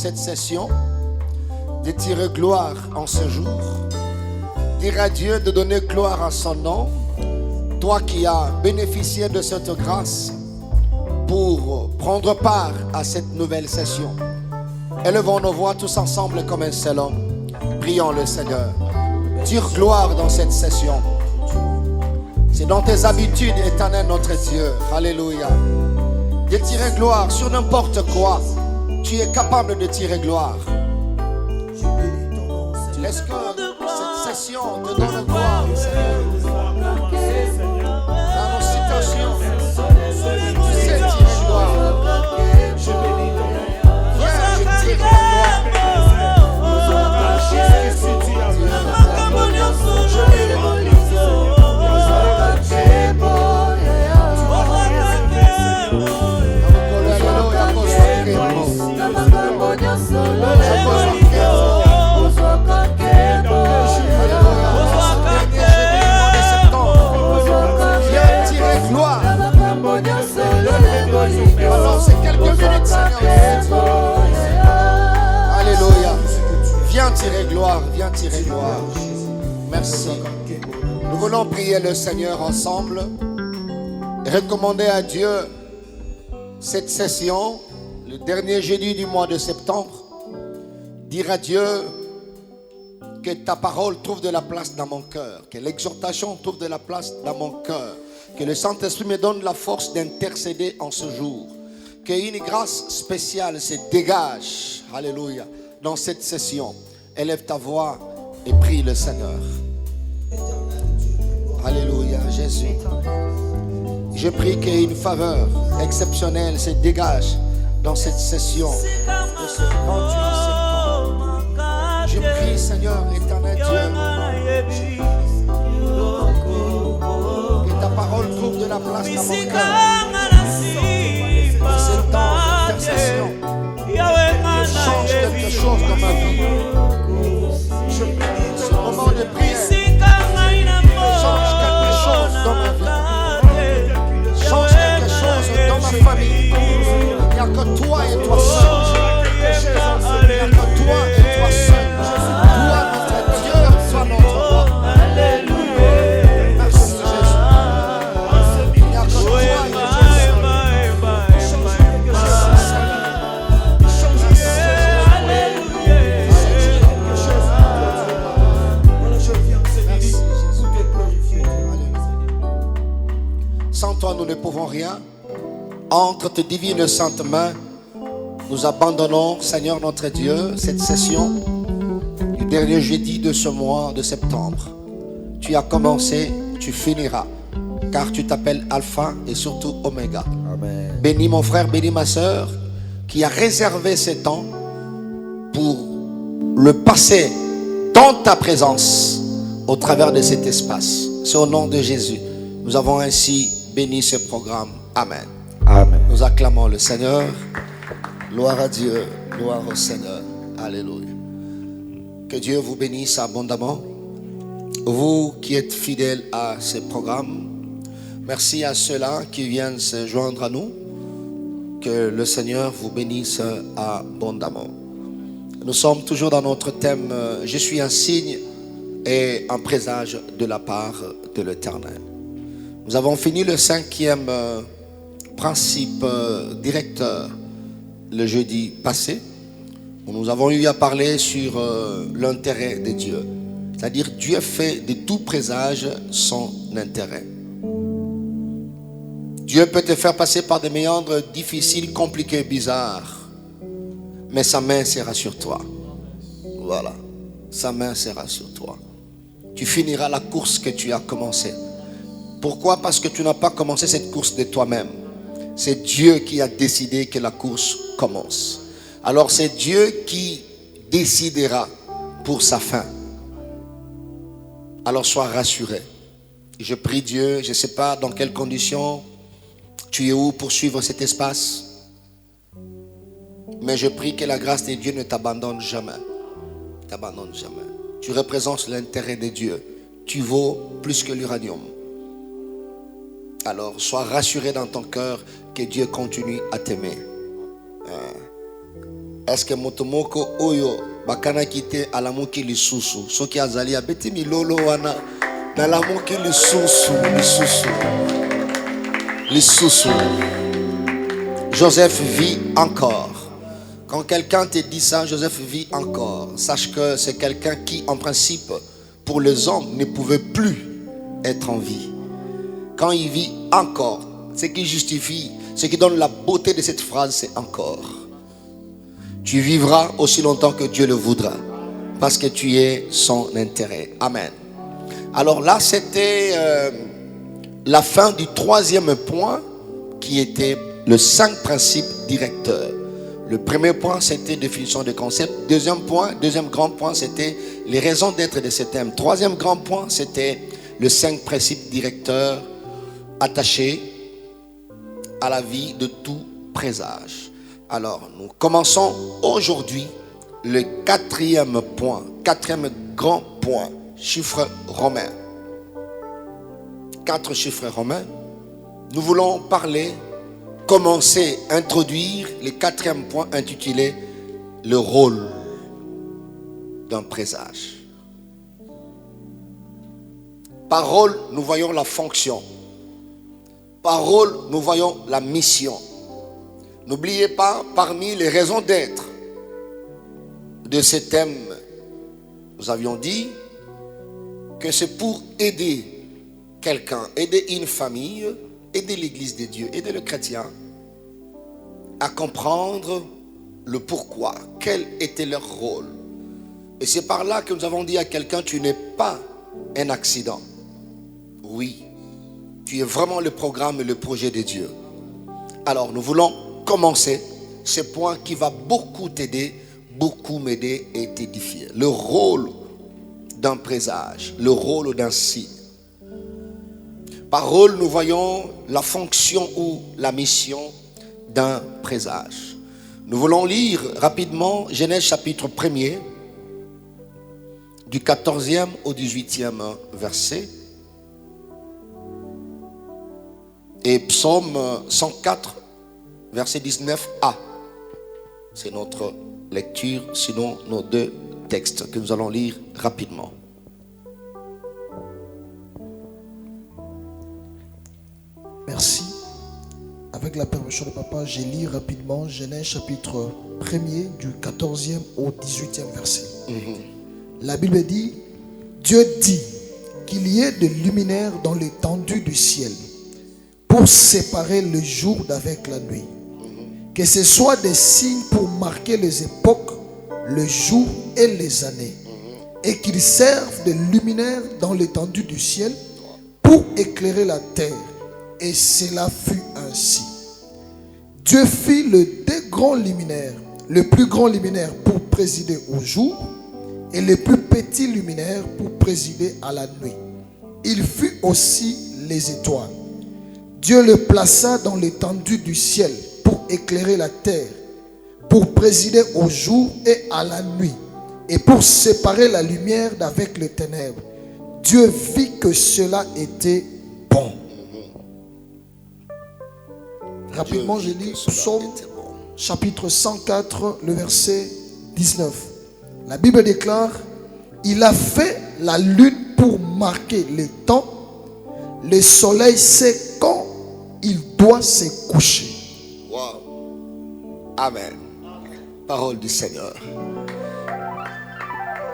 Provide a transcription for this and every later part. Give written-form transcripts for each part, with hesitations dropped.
Cette session, de tirer gloire en ce jour, dire à Dieu de donner gloire à son nom, toi qui as bénéficié de cette grâce pour prendre part à cette nouvelle session. Élevons nos voix tous ensemble comme un seul homme, prions le Seigneur. Tire gloire dans cette session, c'est dans tes habitudes, éternel notre Dieu. Alléluia. De tirer gloire sur n'importe quoi. Tu es capable de tirer gloire. Est-ce que cette session te donne gloire, Seigneur? Dans nos situations, tu sais tirer gloire. Viens, je tire gloire. Alors c'est quelques minutes, Seigneur. Alléluia. Viens tirer gloire, viens tirer gloire. Merci. Nous voulons prier le Seigneur ensemble et recommander à Dieu cette session, le dernier jeudi du mois de septembre. Dire à Dieu que ta parole trouve de la place dans mon cœur, que l'exhortation trouve de la place dans mon cœur, que le Saint-Esprit me donne la force d'intercéder en ce jour, qu'une grâce spéciale se dégage, alléluia, dans cette session. Élève ta voix et prie le Seigneur. Alléluia, Jésus. Je prie qu'une faveur exceptionnelle se dégage dans cette session de ce 28 septembre. Je prie, Seigneur, éternel Dieu, que ta parole trouve de la place dans mon cœur. Ce temps d'intercession change quelque chose dans ma vie. Je prie ce moment de prière change quelque chose dans ma vie. famille. Il n'y a que toi et toi seul. Il n'y a que toi et toi seul. Toi notre Dieu, toi notre roi. Merci Jésus. Il n'y a que toi et toi seul. Sans toi, nous ne pouvons rien. Entre tes divines saintes mains, nous abandonnons, Seigneur notre Dieu, cette session du dernier jeudi de ce mois de septembre. Tu as commencé, tu finiras, car tu t'appelles Alpha et surtout Oméga. Amen. Bénis mon frère, bénis ma soeur, qui a réservé ces temps pour le passer dans ta présence au travers de cet espace. C'est au nom de Jésus. Nous avons ainsi béni ce programme. Amen. Amen. Nous acclamons le Seigneur. Gloire à Dieu. Gloire au Seigneur. Alléluia. Que Dieu vous bénisse abondamment. Vous qui êtes fidèles à ce programme, merci à ceux-là qui viennent se joindre à nous. Que le Seigneur vous bénisse abondamment. Nous sommes toujours dans notre thème « Je suis un signe et un présage de la part de l'Éternel ». Nous avons fini le 5e principe directeur le jeudi passé, où nous avons eu à parler sur l'intérêt de Dieu. C'est-à-dire Dieu fait de tout présage son intérêt. Dieu peut te faire passer par des méandres difficiles, compliqués, bizarres, mais sa main sera sur toi. Voilà, sa main sera sur toi. Tu finiras la course que tu as commencée. Pourquoi? Parce que tu n'as pas commencé cette course de toi-même. C'est Dieu qui a décidé que la course commence. Alors c'est Dieu qui décidera pour sa fin. Alors sois rassuré. Je prie Dieu, je ne sais pas dans quelles conditions tu es où pour suivre cet espace. Mais je prie que la grâce de Dieu ne t'abandonne jamais. T'abandonne jamais. Tu représentes l'intérêt de Dieu. Tu vaux plus que l'uranium. Alors, sois rassuré dans ton cœur que Dieu continue à t'aimer. Est-ce que motomoko oyo bakana kite alamuki lisusu soki azali abeti milolo wana na lamuki lisusu. Joseph vit encore. Quand quelqu'un te dit ça, Joseph vit encore. Sache que c'est quelqu'un qui, en principe, pour les hommes, ne pouvait plus être en vie. Quand il vit encore, ce qui justifie, ce qui donne la beauté de cette phrase, c'est encore. Tu vivras aussi longtemps que Dieu le voudra, parce que tu es son intérêt. Amen. Alors là, c'était la fin du 3e point, qui était le 5 principes directeurs. Le premier point, c'était définition de concept. Deuxième grand point, c'était les raisons d'être de ce thème. Troisième grand point, c'était le 5 principes directeurs attachés à la vie de tout présage. Alors, nous commençons aujourd'hui le 4e point, 4e grand point, chiffre romain. 4 chiffres romains. Nous voulons commencer, introduire le 4e point intitulé le rôle d'un présage. Par rôle, nous voyons la fonction. Par rôle, nous voyons la mission. N'oubliez pas, parmi les raisons d'être de ce thème, nous avions dit que c'est pour aider quelqu'un, aider une famille, aider l'église de Dieu, aider le chrétien à comprendre le pourquoi, quel était leur rôle. Et c'est par là que nous avons dit à quelqu'un, tu n'es pas un accident. Oui, tu es vraiment le programme et le projet de Dieu. Alors nous voulons commencer ce point qui va beaucoup t'aider, beaucoup m'aider et t'édifier. Le rôle d'un présage, le rôle d'un signe. Par rôle, nous voyons la fonction ou la mission d'un présage. Nous voulons lire rapidement Genèse chapitre 1er, du 14e au 18e verset. Et Psaume 104 verset 19a. C'est notre lecture, sinon nos deux textes que nous allons lire rapidement. Merci. Avec la permission de papa, je lis rapidement Genèse chapitre 1er du 14e au 18e verset. La Bible dit, Dieu dit qu'il y ait des luminaires dans l'étendue du ciel pour séparer le jour d'avec la nuit. Que ce soit des signes pour marquer les époques, le jour et les années. Et qu'ils servent de luminaires dans l'étendue du ciel pour éclairer la terre. Et cela fut ainsi. Dieu fit les deux grands luminaires, le plus grand luminaire pour présider au jour et le plus petit luminaire pour présider à la nuit. Il fit aussi les étoiles. Dieu le plaça dans l'étendue du ciel pour éclairer la terre, pour présider au jour et à la nuit, et pour séparer la lumière d'avec les ténèbres. Dieu vit que cela était bon. Rapidement, je lis Psaume chapitre 104, le verset 19. La Bible déclare, il a fait la lune pour marquer les temps, le soleil sait quand il doit se coucher. Wow. Amen. Parole du Seigneur.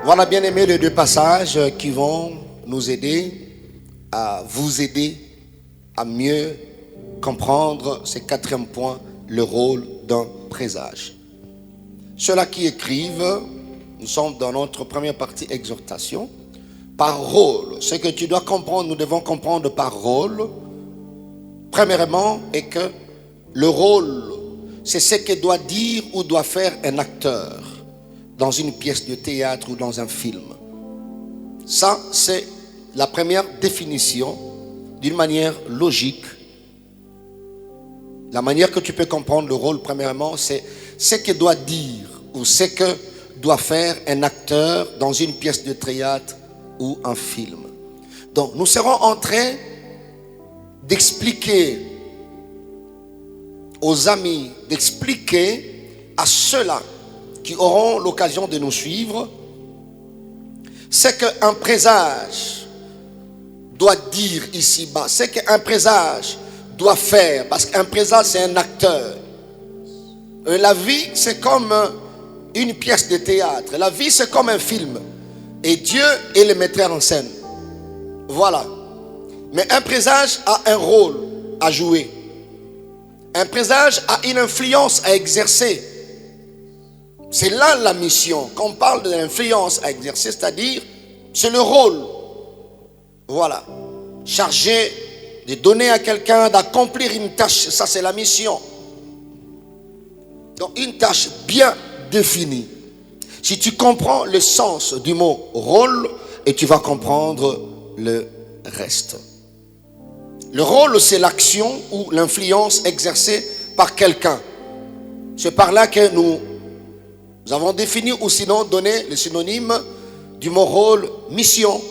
Voilà, bien aimé, les deux passages qui vont nous aider à vous aider à mieux comprendre ce quatrième point, le rôle d'un présage. Ceux-là qui écrivent, nous sommes dans notre première partie exhortation, par rôle. Ce que tu dois comprendre, nous devons comprendre par rôle. Premièrement, est que le rôle, c'est ce que doit dire ou doit faire un acteur dans une pièce de théâtre ou dans un film. Ça, c'est la première définition d'une manière logique. La manière que tu peux comprendre le rôle, premièrement, c'est ce que doit dire ou ce que doit faire un acteur dans une pièce de théâtre ou un film. Donc, nous serons en train d'expliquer aux amis, d'expliquer à ceux-là qui auront l'occasion de nous suivre ce qu'un présage doit dire ici-bas, ce qu'un présage doit faire, parce qu'un présage c'est un acteur. La vie c'est comme une pièce de théâtre, la vie c'est comme un film, et Dieu est le metteur en scène. Voilà. Mais un présage a un rôle à jouer. Un présage a une influence à exercer. C'est là la mission. Quand on parle de l'influence à exercer, c'est-à-dire, c'est le rôle. Voilà. Chargé de donner à quelqu'un, d'accomplir une tâche. Ça, c'est la mission. Donc, une tâche bien définie. Si tu comprends le sens du mot rôle, et tu vas comprendre le reste. Le rôle, c'est l'action ou l'influence exercée par quelqu'un. C'est par là que nous avons défini ou sinon donné le synonyme du mot rôle, mission.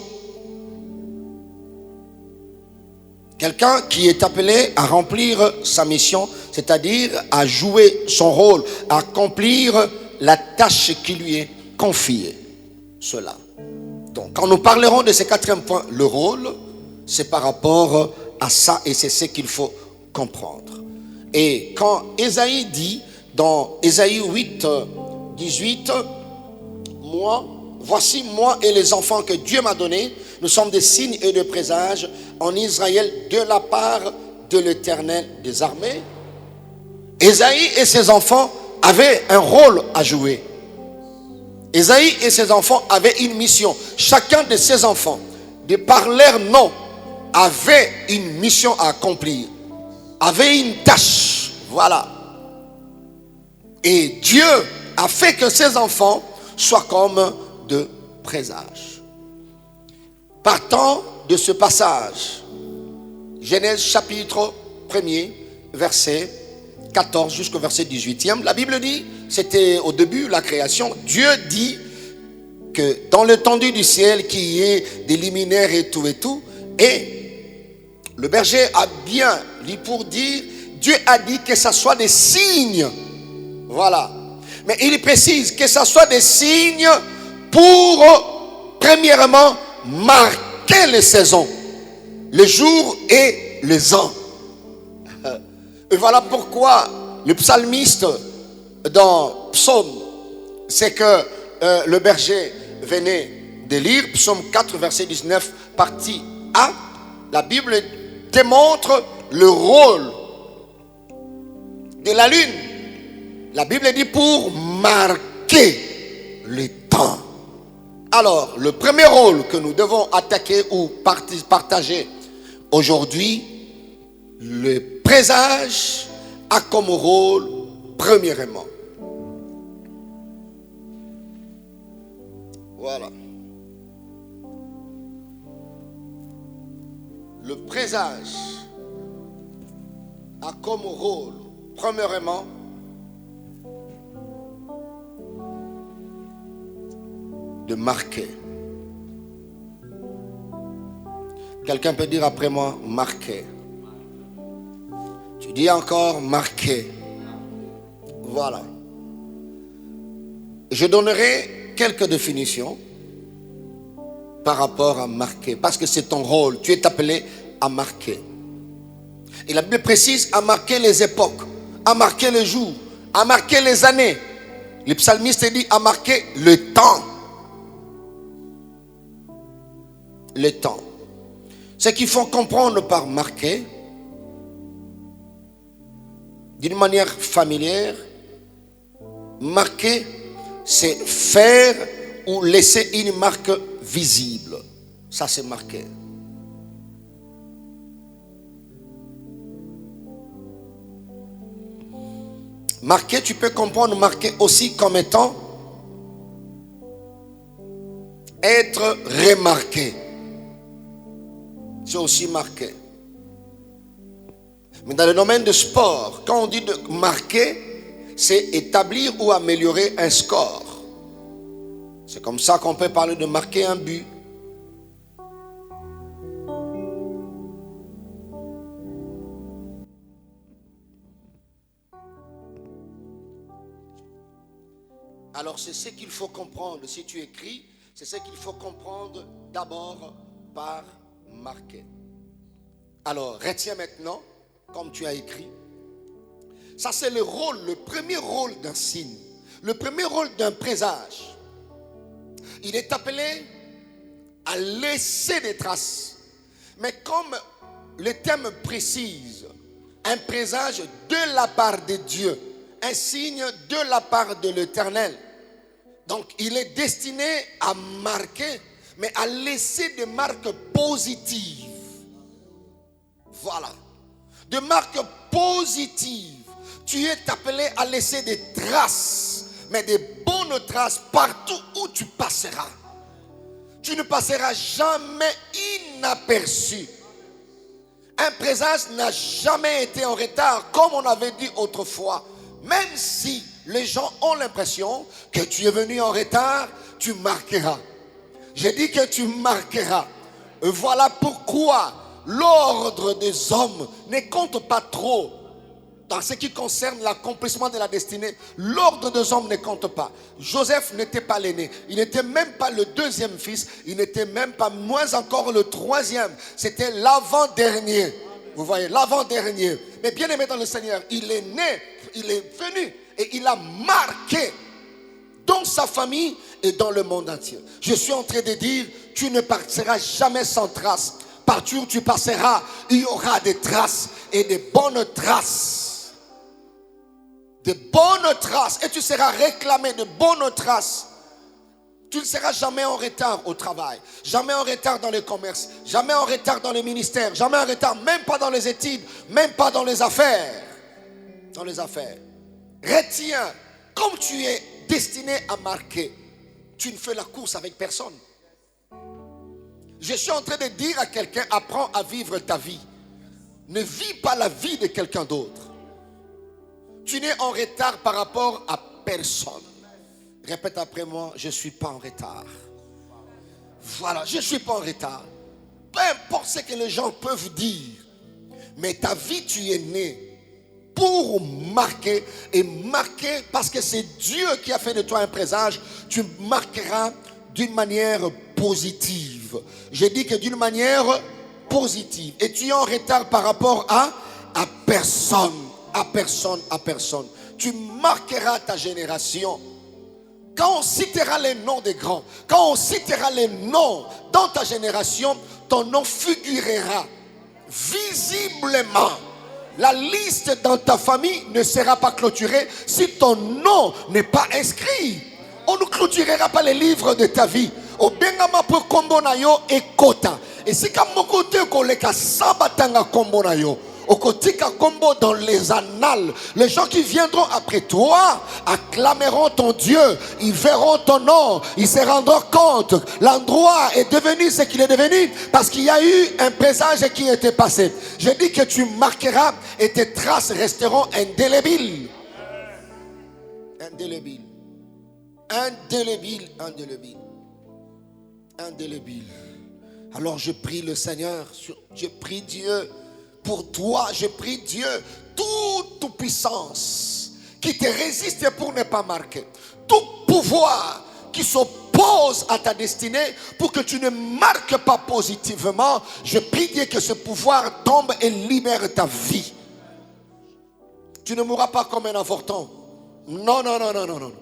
Quelqu'un qui est appelé à remplir sa mission, c'est-à-dire à jouer son rôle, à accomplir la tâche qui lui est confiée. Cela. Donc, quand nous parlerons de ce quatrième point, le rôle, c'est par rapport à ça et c'est ce qu'il faut comprendre. Et quand Ésaïe dit dans Ésaïe 8, 18, voici moi et les enfants que Dieu m'a donnés, nous sommes des signes et des présages en Israël de la part de l'Éternel des armées. Ésaïe et ses enfants avaient un rôle à jouer. Ésaïe et ses enfants avaient une mission. Chacun de ses enfants, de par leur nom, avait une mission à accomplir, avait une tâche. Voilà. Et Dieu a fait que ses enfants soient comme de présages. Partant de ce passage, Genèse chapitre 1er, verset 14 jusqu'au verset 18e, la Bible dit, c'était au début la création, Dieu dit que dans l'étendue du ciel qu'il y ait des luminaires et tout, et le berger a bien dit pour dire, Dieu a dit que ça soit des signes. Voilà. Mais il précise que ça soit des signes pour, premièrement, marquer les saisons, les jours et les ans. Et voilà pourquoi le psalmiste dans Psaume, c'est que le berger venait de lire, Psaume 4, verset 19, partie A, la Bible démontre le rôle de la lune. La Bible dit pour marquer le temps. Alors, le premier rôle que nous devons attaquer ou partager aujourd'hui, le présage a comme rôle, premièrement. Voilà. Le présage a comme rôle, premièrement, de marquer. Quelqu'un peut dire après moi, marquer. Tu dis encore marquer. Voilà. Je donnerai quelques définitions par rapport à marquer, parce que c'est ton rôle. Tu es appelé à marquer. Et la Bible précise à marquer les époques, à marquer les jours, à marquer les années. Le psalmiste dit à marquer le temps. Le temps. Ce qu'il faut comprendre par marquer, d'une manière familière, marquer, c'est faire ou laisser une marque visible. Ça, c'est marquer. Marquer, tu peux comprendre marquer aussi comme étant être remarqué. C'est aussi marqué. Mais dans le domaine de sport, quand on dit de marquer, c'est établir ou améliorer un score. C'est comme ça qu'on peut parler de marquer un but. Alors c'est ce qu'il faut comprendre. Si tu écris, c'est ce qu'il faut comprendre d'abord par marquer. Alors retiens maintenant, comme tu as écrit, ça c'est le rôle, le premier rôle d'un signe, le premier rôle d'un présage. Il est appelé à laisser des traces. Mais comme le terme précise, un présage de la part de Dieu, un signe de la part de l'Éternel. Donc il est destiné à marquer, mais à laisser des marques positives. Voilà. Des marques positives. Tu es appelé à laisser des traces, mais des bonnes traces partout où tu passeras. Tu ne passeras jamais inaperçu. Un présage n'a jamais été en retard, comme on avait dit autrefois. Même si les gens ont l'impression que tu es venu en retard, tu marqueras. J'ai dit que tu marqueras. Et voilà pourquoi l'ordre des hommes ne compte pas trop. Dans ce qui concerne l'accomplissement de la destinée, l'ordre des hommes ne compte pas. Joseph n'était pas l'aîné. Il n'était même pas le deuxième fils. Il n'était même pas, moins encore, le troisième. C'était l'avant-dernier. Vous voyez, l'avant-dernier. Mais bien aimé dans le Seigneur, il est né, il est venu et il a marqué dans sa famille et dans le monde entier. Je suis en train de dire, tu ne partiras jamais sans traces. Partout où tu passeras, il y aura des traces et des bonnes traces. De bonnes traces. Et tu seras réclamé de bonnes traces. Tu ne seras jamais en retard au travail. Jamais en retard dans le commerce. Jamais en retard dans le ministère. Jamais en retard, même pas dans les études. Même pas dans les affaires. Dans les affaires. Retiens, comme tu es destiné à marquer, tu ne fais la course avec personne. Je suis en train de dire à quelqu'un, apprends à vivre ta vie. Ne vis pas la vie de quelqu'un d'autre. Tu n'es en retard par rapport à personne. Répète après moi, je ne suis pas en retard. Voilà, je ne suis pas en retard. Peu importe ce que les gens peuvent dire. Mais ta vie, tu es né. pour marquer, et marquer parce que c'est Dieu qui a fait de toi un présage, tu marqueras d'une manière positive. J'ai dit que d'une manière positive. Et tu es en retard par rapport à personne, à personne, à personne. Tu marqueras ta génération. Quand on citera les noms des grands, quand on citera les noms dans ta génération, ton nom figurera visiblement. La liste dans ta famille ne sera pas clôturée si ton nom n'est pas inscrit. On ne clôturera pas les livres de ta vie. Au bengama pour kombo na yo et kota. Et si comme côté koleka sabatanga kombo na yo. Au kotika kombo dans les annales. Les gens qui viendront après toi acclameront ton Dieu. Ils verront ton nom. Ils se rendront compte. L'endroit est devenu ce qu'il est devenu parce qu'il y a eu un présage qui était passé. Je dis que tu marqueras et tes traces resteront indélébiles. Indélébiles. Indélébile, indélébile, indélébile. Alors je prie le Seigneur, je prie Dieu pour toi, je prie Dieu, toute puissance qui te résiste pour ne pas marquer, tout pouvoir qui s'oppose à ta destinée pour que tu ne marques pas positivement, je prie Dieu que ce pouvoir tombe et libère ta vie. Tu ne mourras pas comme un avorton. Non, non, non, non, non, non.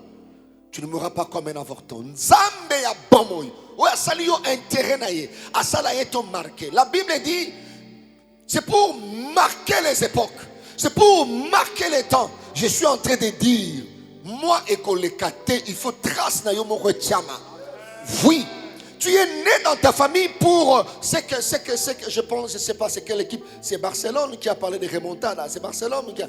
Tu ne mourras pas comme un avorton. Nzambe ya bomoy. Ou asali yo intérêt na ye. Asala ye ton marqué. La Bible dit, c'est pour marquer les époques. C'est pour marquer les temps. Je suis en train de dire, moi et kolekate, il faut trace na yo mon retiama. Oui. Tu es né dans ta famille pour c'est que je pense, je sais pas c'est quelle équipe, c'est Barcelone qui a parlé de remontada, c'est Barcelone qui a,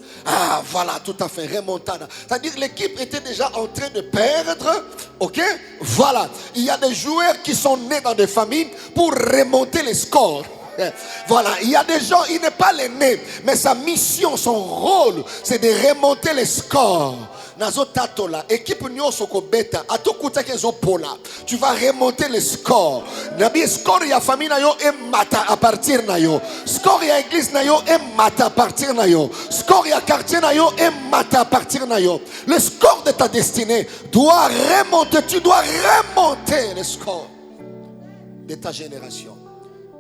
voilà, tout à fait, remontada. C'est-à-dire l'équipe était déjà en train de perdre, ok, voilà. Il y a des joueurs qui sont nés dans des familles pour remonter les scores. Voilà, il y a des gens, il n'est pas l'aîné, mais sa mission, son rôle, c'est de remonter les scores. Équipe beta, tu vas remonter les scores. Nabi score ya famille na yo et mata à partir na yo. Score ya église na yo et mata à partir na yo. Score ya quartier na yo et mata à partir na yo. Le score de ta destinée doit remonter. Tu dois remonter le score de ta génération.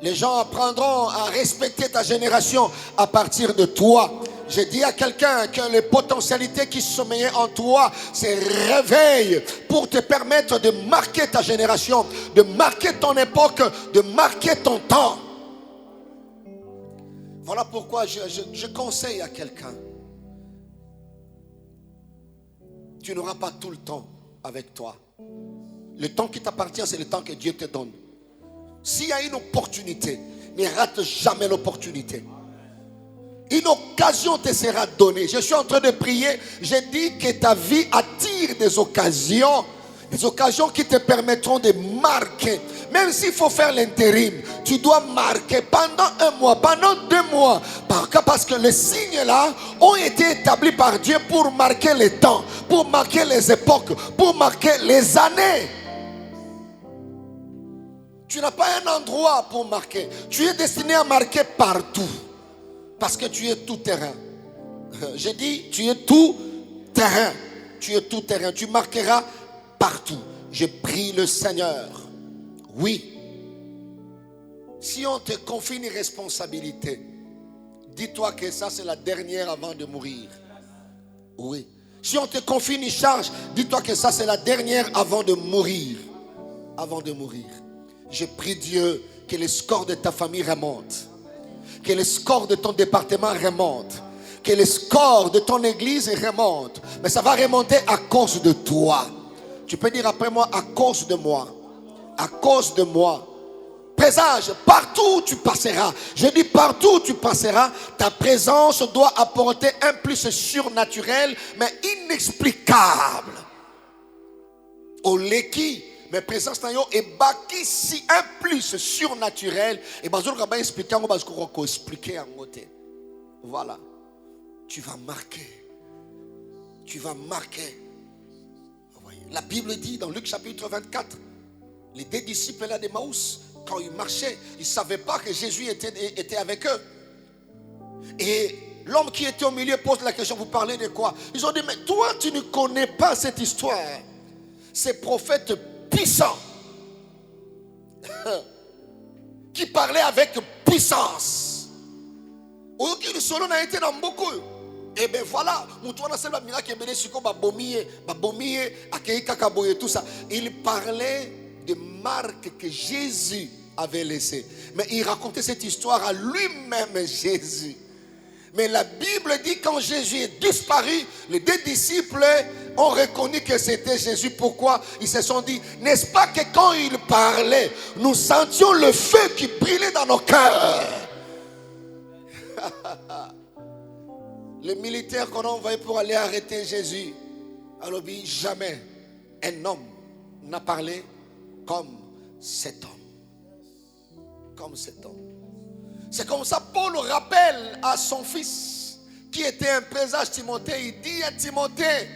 Les gens apprendront à respecter ta génération à partir de toi. J'ai dit à quelqu'un que les potentialités qui sommeillent en toi se réveillent pour te permettre de marquer ta génération, de marquer ton époque, de marquer ton temps. Voilà pourquoi je conseille à quelqu'un. Tu n'auras pas tout le temps avec toi. Le temps qui t'appartient, c'est le temps que Dieu te donne. S'il y a une opportunité, ne rate jamais l'opportunité. Une occasion te sera donnée. Je suis en train de prier. Je dis que ta vie attire des occasions qui te permettront de marquer. Même s'il faut faire l'intérim, tu dois marquer pendant 1 mois, pendant 2 mois. Parce que les signes là ont été établis par Dieu pour marquer les temps, pour marquer les époques, pour marquer les années. Tu n'as pas un endroit pour marquer. Tu es destiné à marquer partout. Parce que tu es tout terrain. J'ai dit, tu es tout terrain. Tu es tout terrain. Tu marqueras partout. Je prie le Seigneur. Oui. Si on te confie une responsabilité, dis-toi que ça c'est la dernière avant de mourir. Oui. Si on te confie une charge, dis-toi que ça c'est la dernière avant de mourir. Avant de mourir. Je prie Dieu que le score de ta famille remonte. Que le score de ton département remonte. Que le score de ton église remonte. Mais ça va remonter à cause de toi. Tu peux dire après moi, à cause de moi. À cause de moi. Présage, partout où tu passeras. Je dis partout où tu passeras, ta présence doit apporter un plus surnaturel, mais inexplicable. Au leki. Mais présence na yo et baki si un plus surnaturel et bazol ka ba expliquer ngo bazko ko expliquer en côté. Voilà. Tu vas marquer. Tu vas marquer. La Bible dit dans Luc chapitre 24, les 2 disciples là d'Emmaüs, quand ils marchaient, ils ne savaient pas que Jésus était avec eux. Et l'homme qui était au milieu pose la question, vous parlez de quoi? Ils ont dit, mais toi tu ne connais pas cette histoire. Ces prophètes puissants qui parlaient avec puissance. Et bien voilà, il parlait de marques que Jésus avait laissées. Mais il racontait cette histoire à lui-même, Jésus. Mais la Bible dit quand Jésus est disparu, les deux disciples ont reconnu que c'était Jésus. Pourquoi? Ils se sont dit, n'est-ce pas que quand il parlait, nous sentions le feu qui brûlait dans nos cœurs. Les militaires qu'on a envoyés pour aller arrêter Jésus, alors jamais un homme n'a parlé comme cet homme. Comme cet homme. C'est comme ça Paul rappelle à son fils qui était un présage, Timothée. Il dit à Timothée,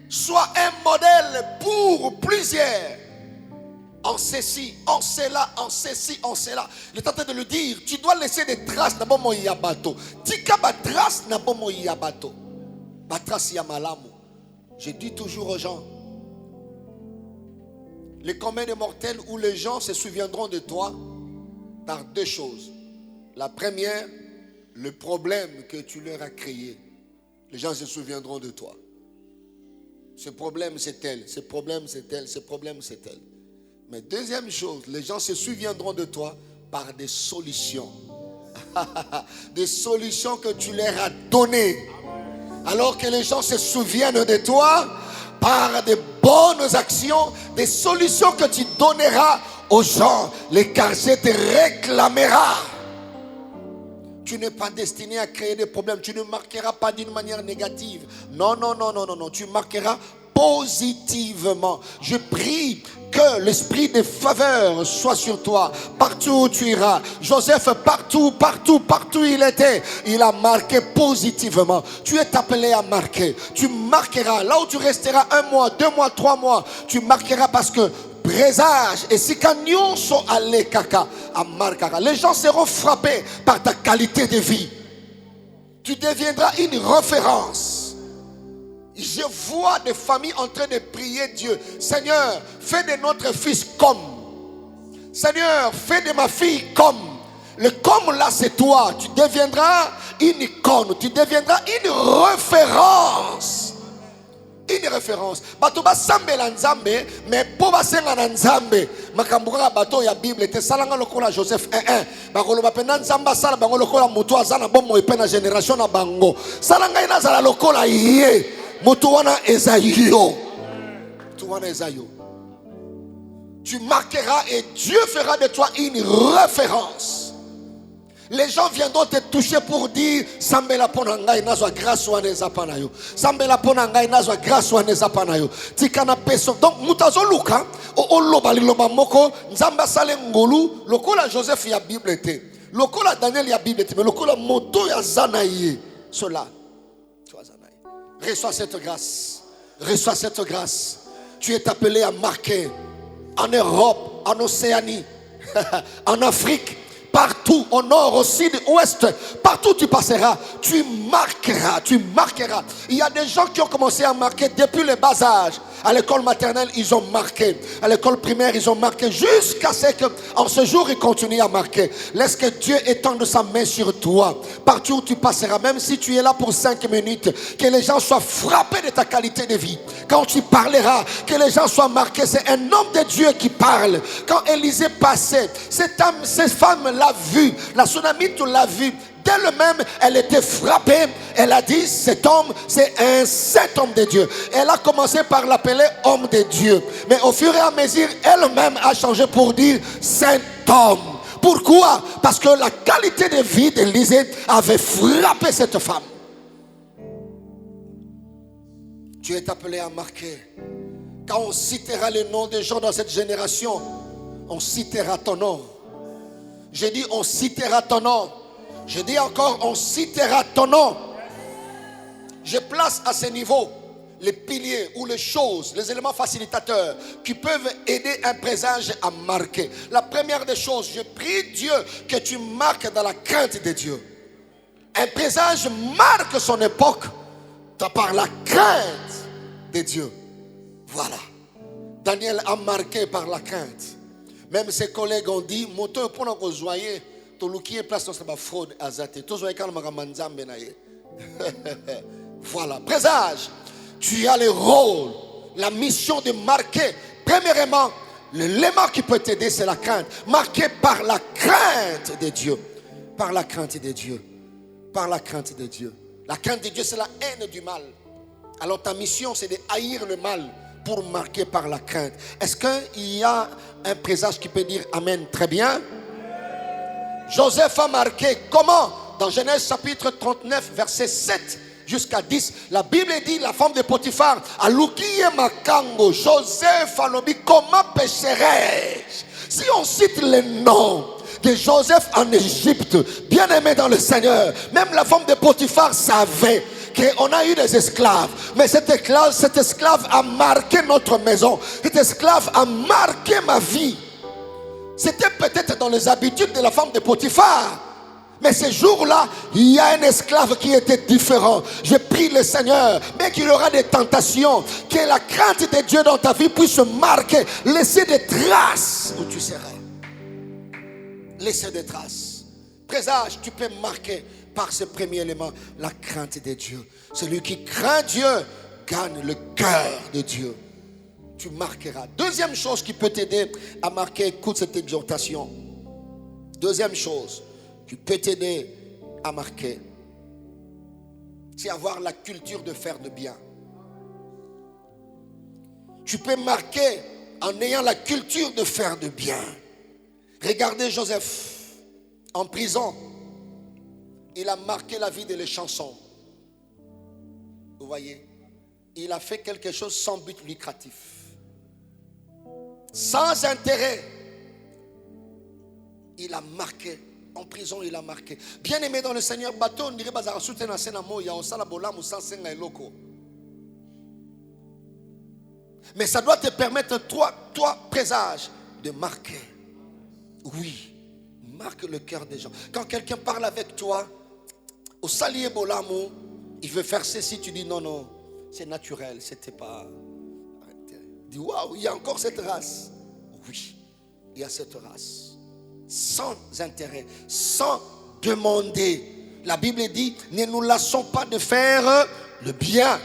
sois un modèle pour plusieurs. En ceci, en cela, en ceci, en cela. Il est en train de le dire, tu dois laisser des traces dans mon yabato. Tika ba trace dans mon yabato. Ba trace yamalamu. Je dis toujours aux gens, les communs des mortels où les gens se souviendront de toi par deux choses. La première, le problème que tu leur as créé. Les gens se souviendront de toi. Ce problème c'est tel, ce problème c'est tel, ce problème c'est tel. Mais deuxième chose, les gens se souviendront de toi par des solutions. Des solutions que tu leur as données. Alors que les gens se souviennent de toi par des bonnes actions, des solutions que tu donneras aux gens. Les quartiers te réclamera. Tu n'es pas destiné à créer des problèmes. Tu ne marqueras pas d'une manière négative. Non, non, non, non, non, non. Tu marqueras positivement. Je prie que l'esprit de faveur soit sur toi. Partout où tu iras. Joseph, partout il était. Il a marqué positivement. Tu es appelé à marquer. Tu marqueras. Là où tu resteras 1 mois, 2 mois, 3 mois. Tu marqueras parce que présage et si cagnon sont allés caca à marquera. Les gens seront frappés par ta qualité de vie. Tu deviendras une référence. Je vois des familles en train de prier Dieu. Seigneur, fais de notre fils comme. Seigneur, fais de ma fille comme. Le comme là c'est toi. Tu deviendras une icône. Tu deviendras une référence. Une référence. Bato ba sambela nzambe, mais po ba senga na nzambe. Makambuka bato ya Bible te salanga lokola Joseph 1:1. Bakolo ba pena nzamba sala bango lokola mutu azana bomo epena génération na bango. Salanga ina zala lokola ye. Mutu wana ezayo. Tu wana ezayo. Tu marqueras et Dieu fera de toi une référence. Les gens viendront te toucher pour dire Sambela ponangai nazwa grâce wa nezapanayo. Sambela ponangai nazwa grâce wa nezapanayo. Tikana peso. Donc mutazo luka o loba liloba moko nzamba sale ngolu lokola Joseph ya Bible te. Lokola Daniel ya Bible te mais lokola moto ya zanaye. Cela. Reçois cette grâce. Reçois cette grâce. Tu es appelé à marquer en Europe, en Océanie, en Afrique. Partout, au nord, au sud, au ouest, partout où tu passeras, tu marqueras, tu marqueras. Il y a des gens qui ont commencé à marquer depuis le bas âge. À l'école maternelle, ils ont marqué. À l'école primaire, ils ont marqué. Jusqu'à ce qu'en ce jour, ils continuent à marquer. Laisse que Dieu étende sa main sur toi. Partout où tu passeras, même si tu es là pour 5 minutes, que les gens soient frappés de ta qualité de vie. Quand tu parleras, que les gens soient marqués. C'est un homme de Dieu qui parle. Quand Élisée passait, cette femme l'a vu. La Sunamite l'a vu. Elle-même, elle était frappée. Elle a dit, cet homme, c'est un saint homme de Dieu. Elle a commencé par l'appeler homme de Dieu. Mais au fur et à mesure, elle-même a changé pour dire saint homme. Pourquoi? Parce que la qualité de vie d'Élisée avait frappé cette femme. Tu es appelé à marquer. Quand on citera le nom des gens dans cette génération, on citera ton nom. Je dis, on citera ton nom. Je dis encore, on citera ton nom. Je place à ce niveau les piliers ou les choses, les éléments facilitateurs qui peuvent aider un présage à marquer. La première des choses, je prie Dieu que tu marques dans la crainte de Dieu. Un présage marque son époque par la crainte de Dieu. Voilà. Daniel a marqué par la crainte. Même ses collègues ont dit, moto pour nous joyer, to lukie place dans sa fraude azate. To joyer quand magamanzambe na ye. Voilà. Présage. Tu as le rôle, la mission de marquer. Premièrement, l'élément qui peut t'aider, c'est la crainte. Marqué par la crainte de Dieu. Par la crainte de Dieu. Par la crainte de Dieu. La crainte de Dieu, c'est la haine du mal. Alors ta mission, c'est de haïr le mal pour marquer par la crainte. Est-ce qu'il y a un présage qui peut dire Amen? Très bien. Joseph a marqué comment? Dans Genèse chapitre 39, verset 7 jusqu'à 10, la Bible dit, la femme de Potiphar, à Lukiye Makango, Joseph a dit, comment pécherai-je? Si on cite les noms de Joseph en Égypte, bien aimé dans le Seigneur, même la femme de Potiphar savait qu'on a eu des esclaves, mais cet esclave a marqué notre maison, cet esclave a marqué ma vie. C'était peut-être dans les habitudes de la femme de Potiphar, mais ce jour-là, il y a un esclave qui était différent. Je prie le Seigneur, mais qu'il y aura des tentations, que la crainte de Dieu dans ta vie puisse marquer, laisser des traces où tu seras. Laisser des traces. Présage, tu peux marquer par ce premier élément, la crainte de Dieu. Celui qui craint Dieu gagne le cœur de Dieu. Tu marqueras. Deuxième chose qui peut t'aider à marquer, écoute cette exhortation. Deuxième chose qui peut t'aider à marquer, c'est avoir la culture de faire de bien. Tu peux marquer en ayant la culture de faire de bien. Regardez Joseph en prison. Il a marqué la vie de les chansons. Vous voyez, il a fait quelque chose sans but lucratif, sans intérêt. Il a marqué. En prison, il a marqué. Bien aimé dans le Seigneur, bateau, on dirait bazar soutenir un sénamo, il y a un salabolam ou sans senga et loco. Mais ça doit te permettre, toi, présage, de marquer. Oui, marque le cœur des gens. Quand quelqu'un parle avec toi, au salier bolamou, il veut faire ceci, tu dis non, c'est naturel, c'était pas. Dis waouh, il y a encore cette race. Oui, il y a cette race. Sans intérêt, sans demander. La Bible dit, ne nous lassons pas de faire le bien.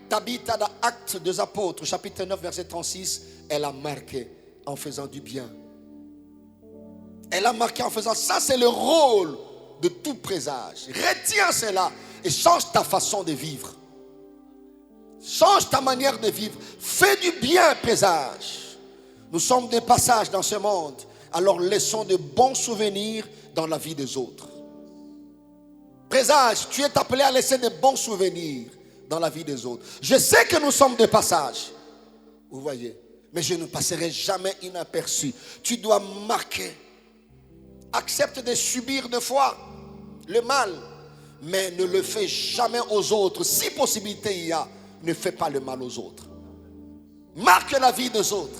Tabitha dans Actes des Apôtres, chapitre 9, verset 36, elle a marqué en faisant du bien. Elle a marqué en faisant ça, c'est le rôle de tout présage. Retiens cela et change ta façon de vivre. Change ta manière de vivre. Fais du bien, présage. Nous sommes des passages dans ce monde. Alors laissons de bons souvenirs dans la vie des autres. Présage, tu es appelé à laisser de bons souvenirs dans la vie des autres. Je sais que nous sommes des passages. Vous voyez. Mais je ne passerai jamais inaperçu. Tu dois marquer. Accepte de subir des fois le mal, mais ne le fais jamais aux autres. Si possibilité il y a, ne fais pas le mal aux autres. Marque la vie des autres.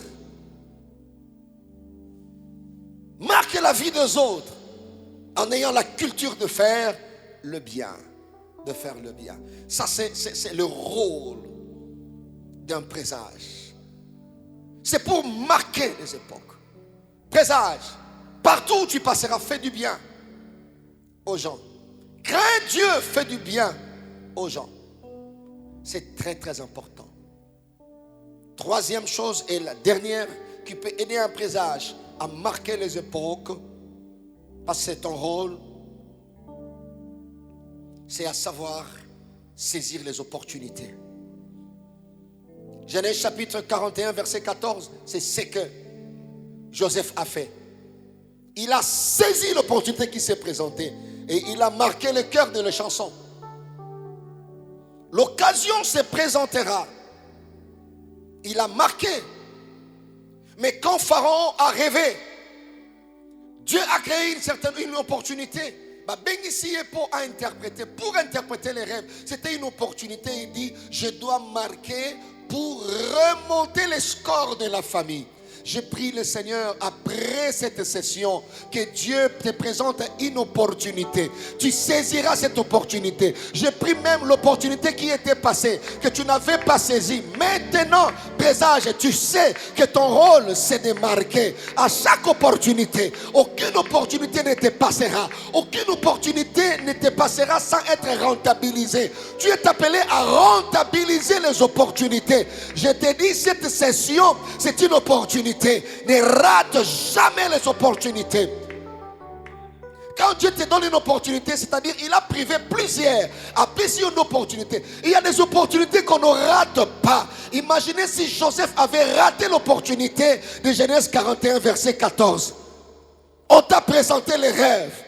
Marque la vie des autres en ayant la culture de faire le bien. De faire le bien. Ça, c'est le rôle d'un présage. C'est pour marquer les époques. Présage. Partout où tu passeras, fais du bien aux gens. Crains Dieu, fais du bien aux gens. C'est très très important. Troisième chose et la dernière qui peut aider un présage à marquer les époques, parce que c'est ton rôle, c'est à savoir saisir les opportunités. Genèse chapitre 41 verset 14, c'est ce que Joseph a fait. Il a saisi l'opportunité qui s'est présentée et il a marqué le cœur de la chanson. L'occasion se présentera. Il a marqué. Mais quand Pharaon a rêvé, Dieu a créé une opportunité. Pour interpréter les rêves, c'était une opportunité. Il dit, je dois marquer pour remonter les scores de la famille. Je prie le Seigneur, après cette session, que Dieu te présente une opportunité. Tu saisiras cette opportunité. Je prie même l'opportunité qui était passée, que tu n'avais pas saisie. Maintenant, présage, tu sais que ton rôle, c'est de marquer. À chaque opportunité, aucune opportunité ne te passera. Aucune opportunité ne te passera sans être rentabilisée. Tu es appelé à rentabiliser les opportunités. Je te dis, cette session, c'est une opportunité. Ne rate jamais les opportunités. Quand Dieu te donne une opportunité, c'est-à-dire il a privé plusieurs à saisir une opportunité. Il y a des opportunités qu'on ne rate pas. Imaginez si Joseph avait raté l'opportunité de Genèse 41, verset 14. On t'a présenté les rêves.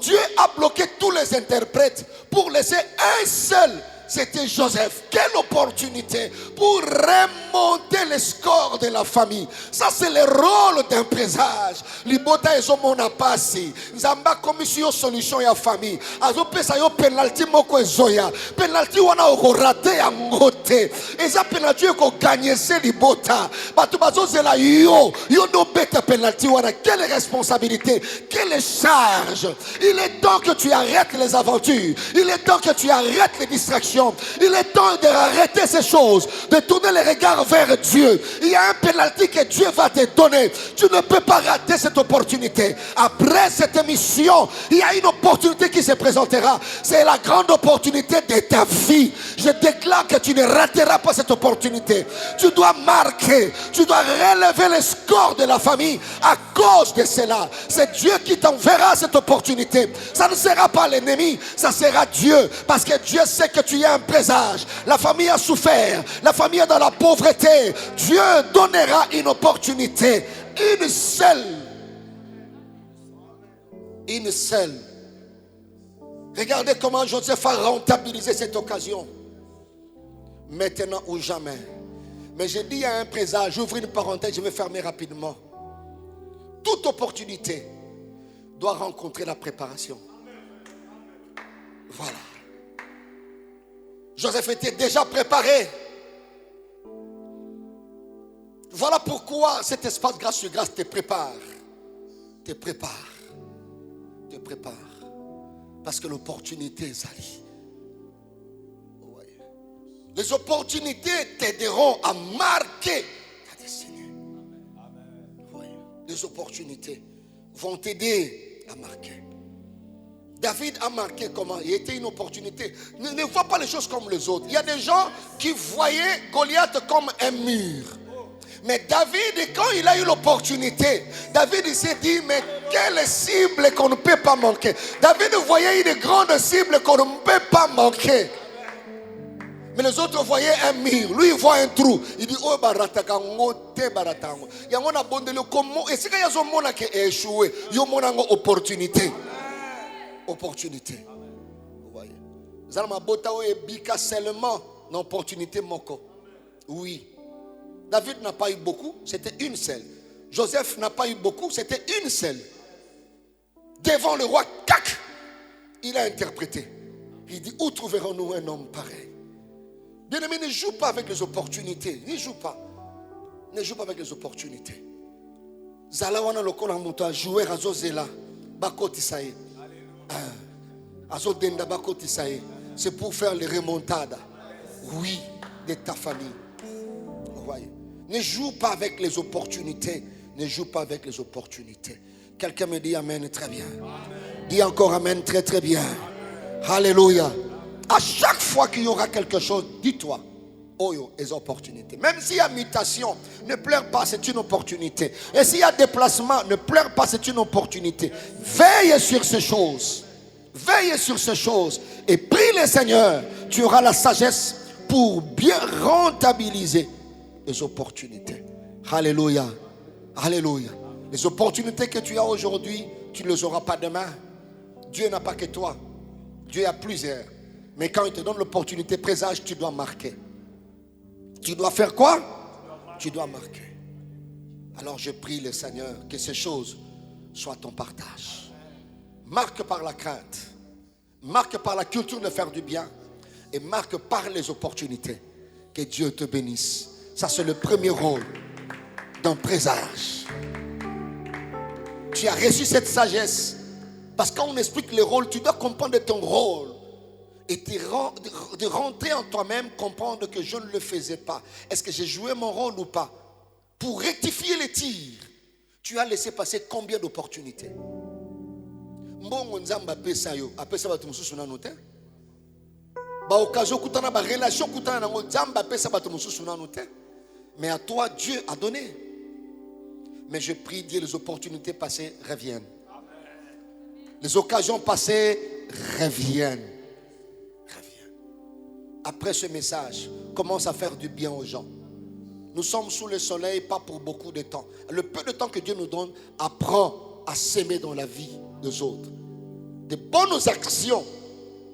Dieu a bloqué tous les interprètes pour laisser un seul. C'était Joseph. Quelle opportunité pour remonter les scores de la famille. Ça, c'est le rôle d'un présage. Libota ezo mona pasi. Nzamba commission solution ya famille. Azo pesa yo penalty moko ezoya. Penalty wana oko raté ya ngote. Eza penalty oko gagner se libota. Batu bazo zela yo no beta penalty wana. Quelle responsabilité, quelle charge. Il est temps que tu arrêtes les aventures. Il est temps que tu arrêtes les distractions. Il est temps d'arrêter ces choses, de tourner les regards vers Dieu. Il y a un pénalty que Dieu va te donner. Tu ne peux pas rater cette opportunité. Après cette émission, il y a une opportunité qui se présentera. C'est la grande opportunité de ta vie. Je déclare que tu ne rateras pas cette opportunité. Tu dois marquer, tu dois relever les scores de la famille à cause de cela. C'est Dieu qui t'enverra cette opportunité. Ça ne sera pas l'ennemi, ça sera Dieu. Parce que Dieu sait que tu es un présage. La famille a souffert. La famille est dans la pauvreté. Dieu donnera une opportunité. Une seule. Une seule. Regardez comment Joseph a rentabilisé cette occasion. Maintenant ou jamais. Mais j'ai dit à un présage, j'ouvre une parenthèse, je vais fermer rapidement. Toute opportunité doit rencontrer la préparation. Voilà. Joseph était déjà préparé. Voilà pourquoi cet espace grâce sur grâce te prépare. Te prépare. Te prépare. Parce que l'opportunité est allée. Ouais. Les opportunités t'aideront à marquer ta destinée. Ouais. Les opportunités vont t'aider à marquer. David a marqué comment? Il était une opportunité. Ne vois pas les choses comme les autres. Il y a des gens qui voyaient Goliath comme un mur. Mais David, quand il a eu l'opportunité, David il s'est dit, mais quelle cible qu'on ne peut pas manquer. David voyait une grande cible qu'on ne peut pas manquer. Mais les autres voyaient un mur. Lui, il voit un trou. Il dit, oh, baratakango, te baratango. Il y a un abondé comment. Et c'est quand il y a un monde qui a échoué. Il y a une opportunité. Opportunité. Vous voyez. Zalma bota o ebika seulement l'opportunité moko. Oui. David n'a pas eu beaucoup, c'était une seule. Joseph n'a pas eu beaucoup, c'était une seule. Devant le roi, cac, il a interprété. Il dit, où trouverons-nous un homme pareil? Bien-aimé, ne joue pas avec les opportunités. Ne joue pas. Ne joue pas avec les opportunités. Zalawana lokola muto a jouer à Zozela. Bakoti saye. C'est pour faire les remontades. Oui, de ta famille. Vous voyez. Ne joue pas avec les opportunités. Ne joue pas avec les opportunités. Quelqu'un me dit amen très bien. Amen. Dis encore amen très très bien. Amen. Alléluia. À chaque fois qu'il y aura quelque chose, dis-toi, oh yo, les opportunités. Même s'il y a mutation, ne pleure pas, c'est une opportunité. Et s'il y a déplacement, ne pleure pas, c'est une opportunité. Veille sur ces choses. Veille sur ces choses. Et prie le Seigneur. Tu auras la sagesse pour bien rentabiliser les opportunités. Alléluia. Alléluia. Les opportunités que tu as aujourd'hui, tu ne les auras pas demain. Dieu n'a pas que toi. Dieu a plusieurs. Mais quand il te donne l'opportunité, présage, tu dois marquer. Tu dois faire quoi? Tu dois marquer. Alors je prie le Seigneur que ces choses soient ton partage. Marque par la crainte. Marque par la culture de faire du bien. Et marque par les opportunités. Que Dieu te bénisse. Ça c'est le premier rôle d'un présage. Tu as reçu cette sagesse. Parce que quand on explique le rôle, tu dois comprendre ton rôle. Et de rentrer en toi-même, comprendre que je ne le faisais pas. Est-ce que j'ai joué mon rôle ou pas? Pour rectifier les tirs, tu as laissé passer combien d'opportunités? Mbongo nzamba pesa yo, apesa batu mususu nanu te. Ba occasion kutana ba relation kutana nango nzamba pesa batu mususu nanu te. Mais à toi Dieu a donné. Mais je prie Dieu, les opportunités passées reviennent. Les occasions passées reviennent. Après ce message, commence à faire du bien aux gens. Nous sommes sous le soleil, pas pour beaucoup de temps. Le peu de temps que Dieu nous donne, apprends à s'aimer dans la vie des autres. De bonnes actions,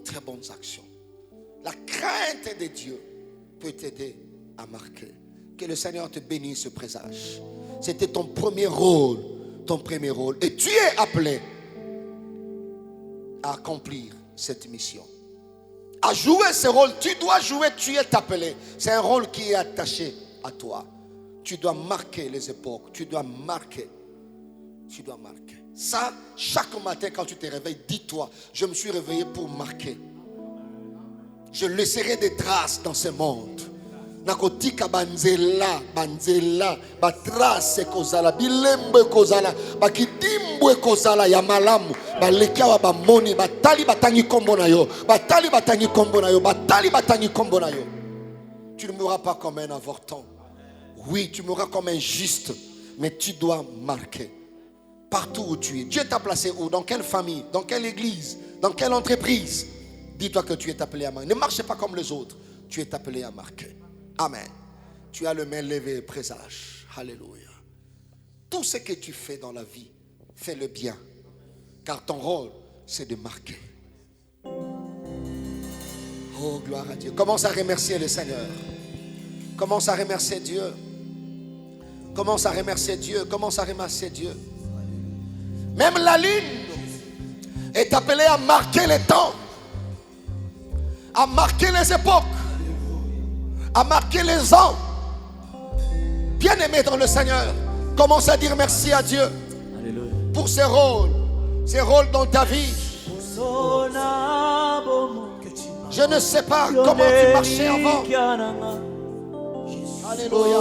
très bonnes actions. La crainte de Dieu peut t'aider à marquer. Que le Seigneur te bénisse ce présage. C'était ton premier rôle. Et tu es appelé à accomplir cette mission. À jouer ce rôle, tu dois jouer, tu es appelé. C'est un rôle qui est attaché à toi. Tu dois marquer les époques. Tu dois marquer. Ça, chaque matin quand tu te réveilles, dis-toi, je me suis réveillé pour marquer. Je laisserai des traces dans ce monde. Nakotika banzela, batrace kozala, bilembe kozala, bakidimbwe kozala ya malamu, balekawa bamoni, batali batangi kombo na yo, batali batangi kombo na yo, batali batangi kombo na yo. Tu ne mourras pas comme un avorton. Oui, tu mourras comme un juste, mais tu dois marquer. Partout où tu es. Dieu t'a placé où? Dans quelle famille? Dans quelle église? Dans quelle entreprise? Dis-toi que tu es appelé à marquer. Ne marche pas comme les autres. Tu es appelé à marquer. Amen. Tu as le main levé, présage. Alléluia. Tout ce que tu fais dans la vie, fais-le bien. Car ton rôle, c'est de marquer. Oh, gloire à Dieu. Commence à remercier le Seigneur. Commence à remercier Dieu. Commence à remercier Dieu. Commence à remercier Dieu. Même la lune est appelée à marquer les temps, à marquer les époques, à marquer les ans. Bien-aimé dans le Seigneur, commence à dire merci à Dieu. Alléluia. Pour ces rôles dans ta vie. Je ne sais pas comment tu marchais avant. Alléluia.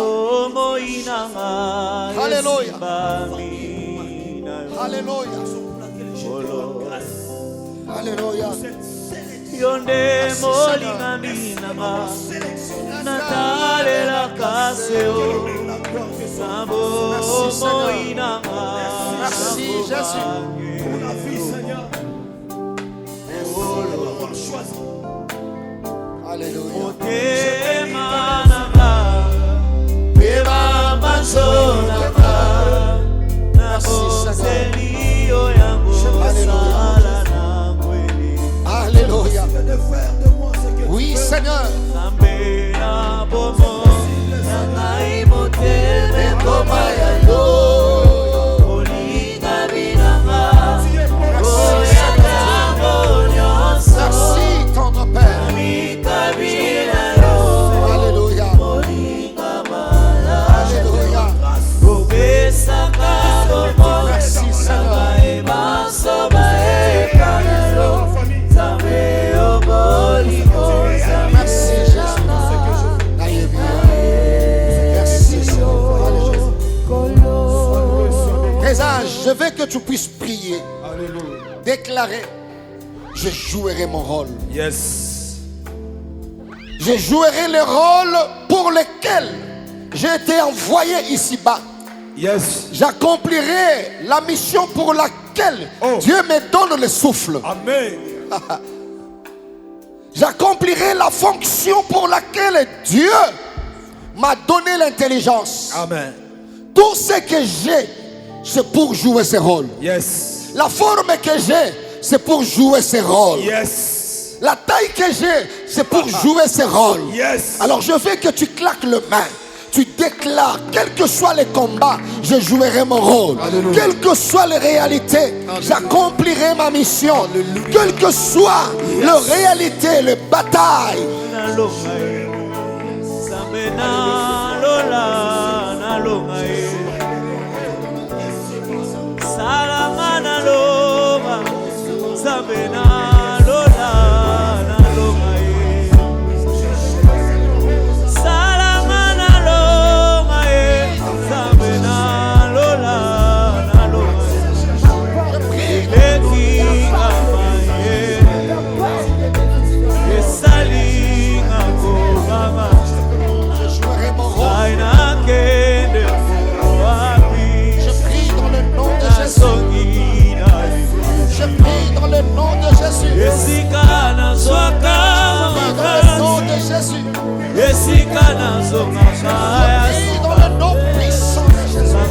Alléluia. Alléluia. Alléluia. Yonde molinga minanga natale la kaseo sabo moinanga. Merci Jésus pour la vie Seigneur. Alléluia. Otema nanga pema manzonanga naboselio yango sala na kweli. Alléluia. Oui Seigneur. Merci tendre Père. Alléluia. Alléluia. Merci Seigneur. Merci Jésus. Merci Seigneur. Présage, je veux que tu puisses prier. Déclarer, je jouerai mon rôle. Yes. Je jouerai le rôle pour lequel j'ai été envoyé ici-bas. Yes. J'accomplirai la mission pour laquelle Dieu me donne le souffle. Amen. J'accomplirai la fonction pour laquelle Dieu m'a donné l'intelligence. Amen. Tout ce que j'ai, c'est pour jouer ce rôle. Yes. La forme que j'ai, c'est pour jouer ce rôle. Yes. La taille que j'ai, c'est pour jouer ce rôle. Yes. Alors je veux que tu claques le main. Tu déclares, quels que soient les combats, je jouerai mon rôle. Alléluia. Quelles que soient les réalités, j'accomplirai ma mission. Alléluia. Quelles que soient les réalités, les batailles. Alléluia. Dans le nom puissant de Jésus.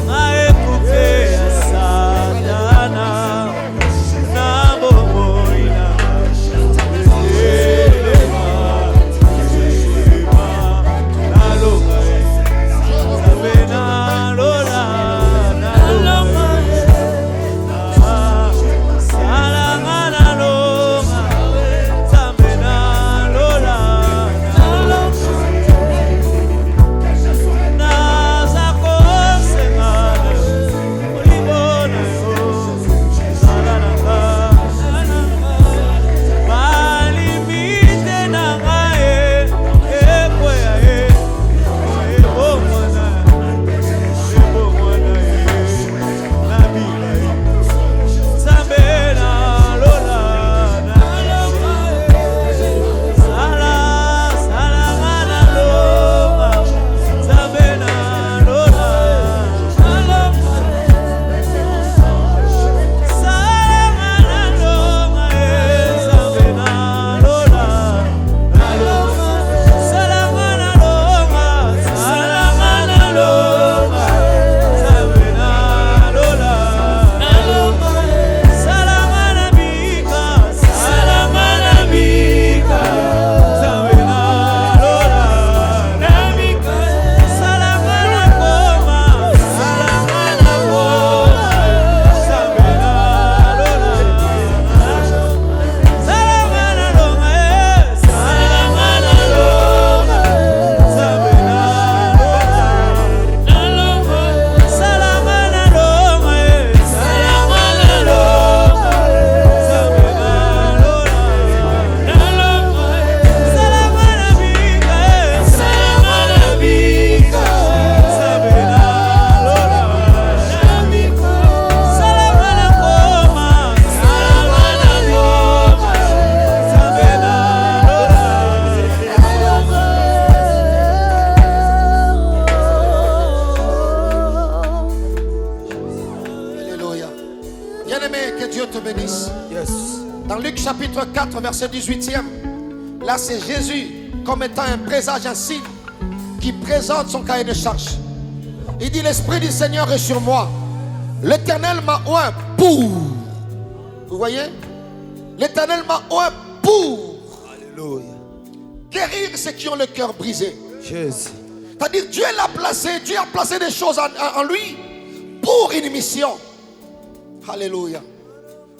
Dans Luc chapitre 4, verset 18e, là c'est Jésus comme étant un présage, un signe qui présente son cahier de charge. Il dit: l'Esprit du Seigneur est sur moi. L'Éternel m'a oint pour. Vous voyez? L'Éternel m'a oint pour. Alléluia. Guérir ceux qui ont le cœur brisé. Jésus. C'est-à-dire Dieu l'a placé, Dieu a placé des choses en lui pour une mission. Alléluia.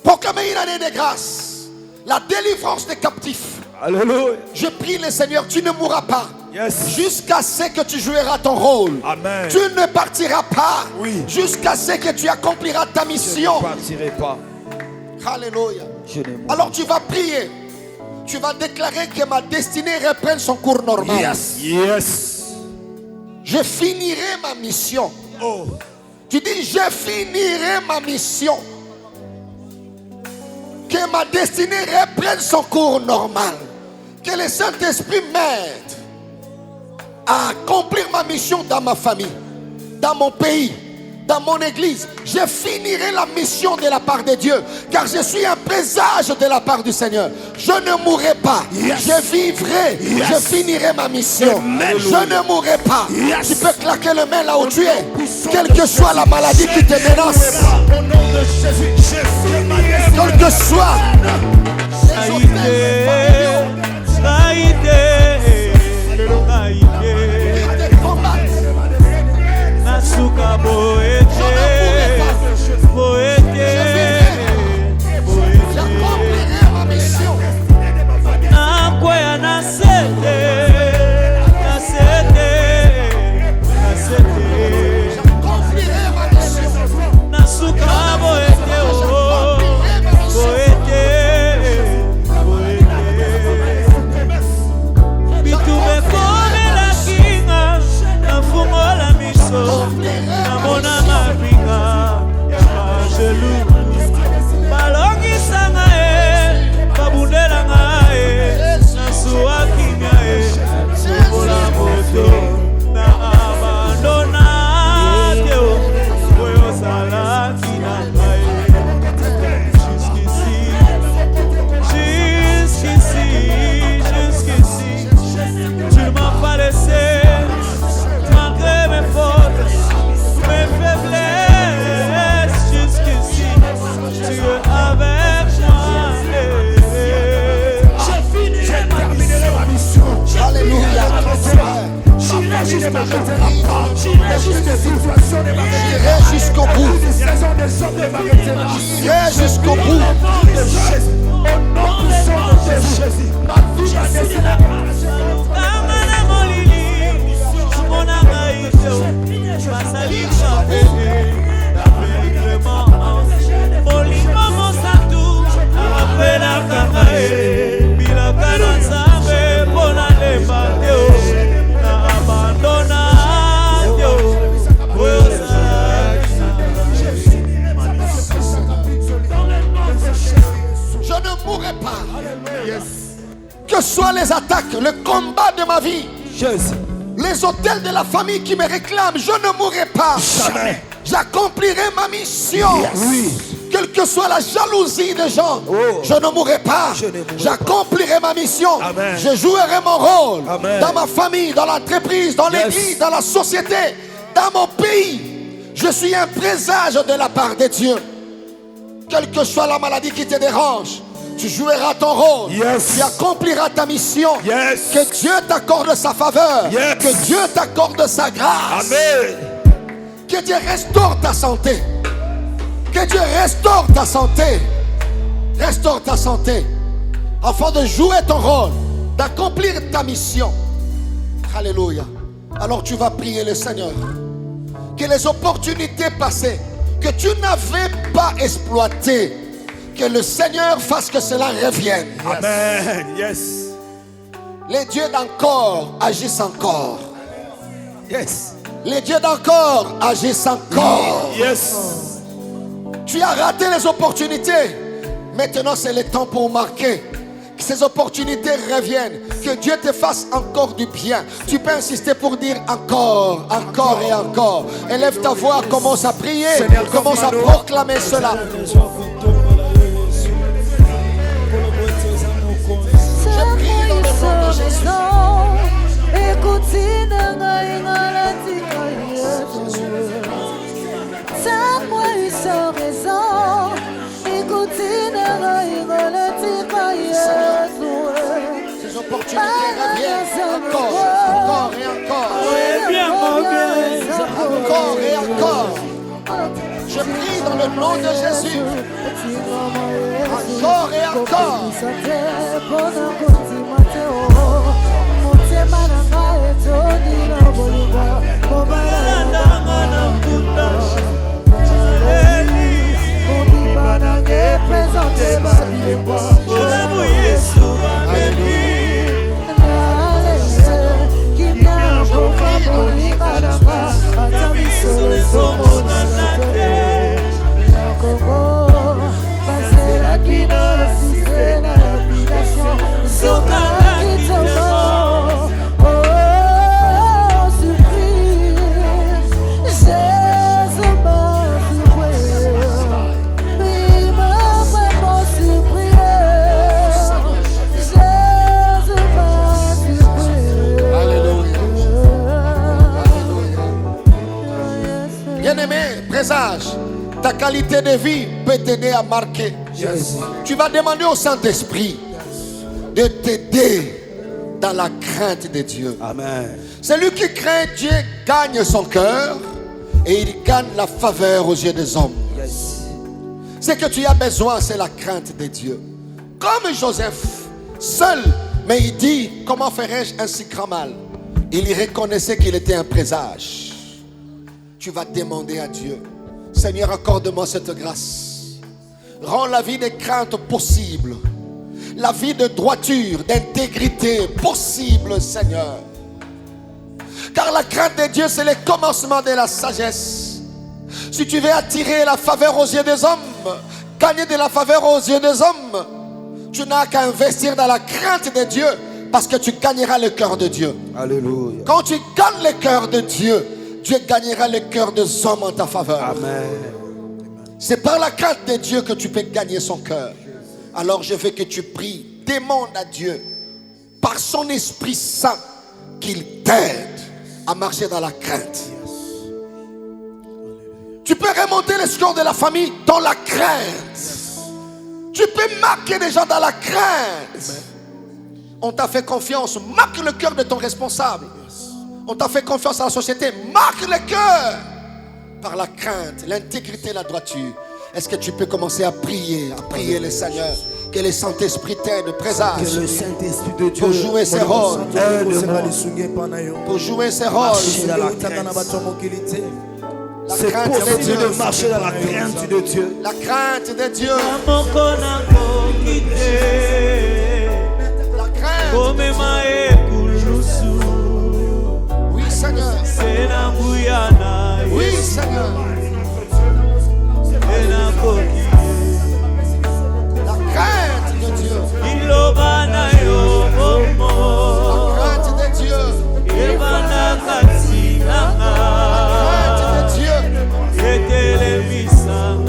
Proclamer une année de grâce, la délivrance des captifs. Alléluia. Je prie le Seigneur, tu ne mourras pas. Yes. Jusqu'à ce que tu joueras ton rôle. Amen. Tu ne partiras pas. Oui. Jusqu'à ce que tu accompliras ta mission. Je ne partirai pas. Alléluia. Je ne mourrai. Alors tu vas prier. Tu vas déclarer que ma destinée reprenne son cours normal. Yes. Yes. Je finirai ma mission. Oh. Tu dis: je finirai ma mission. Que ma destinée reprenne son cours normal. Que le Saint-Esprit m'aide à accomplir ma mission dans ma famille, dans mon pays, dans mon église. Je finirai la mission de la part de Dieu, car je suis un présage de la part du Seigneur. Je ne mourrai pas. Yes. Je vivrai. Yes. Je finirai ma mission. Amen. Je ne mourrai pas. Yes. Tu peux claquer le main là où tu es. Quelle que soit la maladie qui te menace, Au nom de Jésus, je finirai. quel que soit j'accomplirai ma mission. J'accomplirai ma mission. J'accomplirai ma mission. ne m'arrêtera pas. L'esprit de situation ne m'arrêtera pas. J'irai jusqu'au bout. La saison des hommes ne m'arrêtera pas. J'irai jusqu'au bout. Au nom de Jésus. Au nom puissant de Jésus. Ma vie, ma destinée. Je ne mourrai pas. Que soient les attaques, le combat de ma vie, les hôtels de la famille qui me réclament, je ne mourrai pas. Jamais. J'accomplirai ma mission. Oui. Quelle que soit la jalousie des gens, je ne mourrai pas. J'accomplirai ma mission. Amen. Je jouerai mon rôle. Amen. Dans ma famille, dans l'entreprise, dans l'église, dans la société, dans mon pays. Je suis un présage de la part de Dieu. Quelle que soit la maladie qui te dérange, tu joueras ton rôle. Yes. Tu accompliras ta mission. Yes. Que Dieu t'accorde sa faveur. Yes. Que Dieu t'accorde sa grâce. Amen. Que Dieu restaure ta santé. Que Dieu restaure ta santé. Restaure ta santé. Afin de jouer ton rôle. D'accomplir ta mission. Alléluia. Alors tu vas prier le Seigneur. Que les opportunités passées que tu n'avais pas exploitées, que le Seigneur fasse que cela revienne. Amen. Yes. Les dieux d'encore agissent encore. Yes. Les dieux d'encore agissent encore. Yes. Tu as raté les opportunités. Maintenant, c'est le temps pour marquer. Que ces opportunités reviennent. Que Dieu te fasse encore du bien. Tu peux insister pour dire encore, encore et encore. Élève ta voix, commence à prier. Commence à proclamer cela. Je prie dans le nom de Jésus. Ces opportunités reviennent encore, encore et encore. Encore et encore. Je prie dans le nom de Jésus. Encore et encore. Ta qualité de vie peut t'aider à marquer. Yes. Tu vas demander au Saint-Esprit de t'aider dans la crainte de Dieu. Amen. Celui qui craint Dieu gagne son cœur et il gagne la faveur aux yeux des hommes. Yes. Ce que tu as besoin, c'est la crainte de Dieu. Comme Joseph, seul, mais il dit, comment ferais-je un si grand mal? Il y reconnaissait qu'il était un présage. Tu vas demander à Dieu, Seigneur, accorde-moi cette grâce. Rends la vie de crainte possible. La vie de droiture, d'intégrité possible, Seigneur. Car la crainte de Dieu, c'est le commencement de la sagesse. Si tu veux attirer la faveur aux yeux des hommes, gagner de la faveur aux yeux des hommes, tu n'as qu'à investir dans la crainte de Dieu, parce que tu gagneras le cœur de Dieu. Alléluia. Quand tu gagnes le cœur de Dieu, Dieu gagnera le cœur des hommes en ta faveur. Amen. C'est par la crainte de Dieu que tu peux gagner son cœur. Alors je veux que tu pries, demande à Dieu, par son Esprit Saint, qu'il t'aide à marcher dans la crainte. Tu peux remonter les scores de la famille dans la crainte. Tu peux marquer des gens dans la crainte. On t'a fait confiance, marque le cœur de ton responsable. On t'a fait confiance à la société. Marque le cœur par la crainte, l'intégrité, la droiture. Est-ce que tu peux commencer à prier le Seigneur? Que le Saint-Esprit t'aide, présage. Que le Saint-Esprit de Dieu pour jouer ses rôles. Pour jouer ses rôles. C'est possible de marcher dans la crainte de Dieu. La crainte de Dieu. La crainte. Oui, Seigneur. Oui, Seigneur. La crainte de Dieu. La crainte de Dieu. La crainte de Dieu.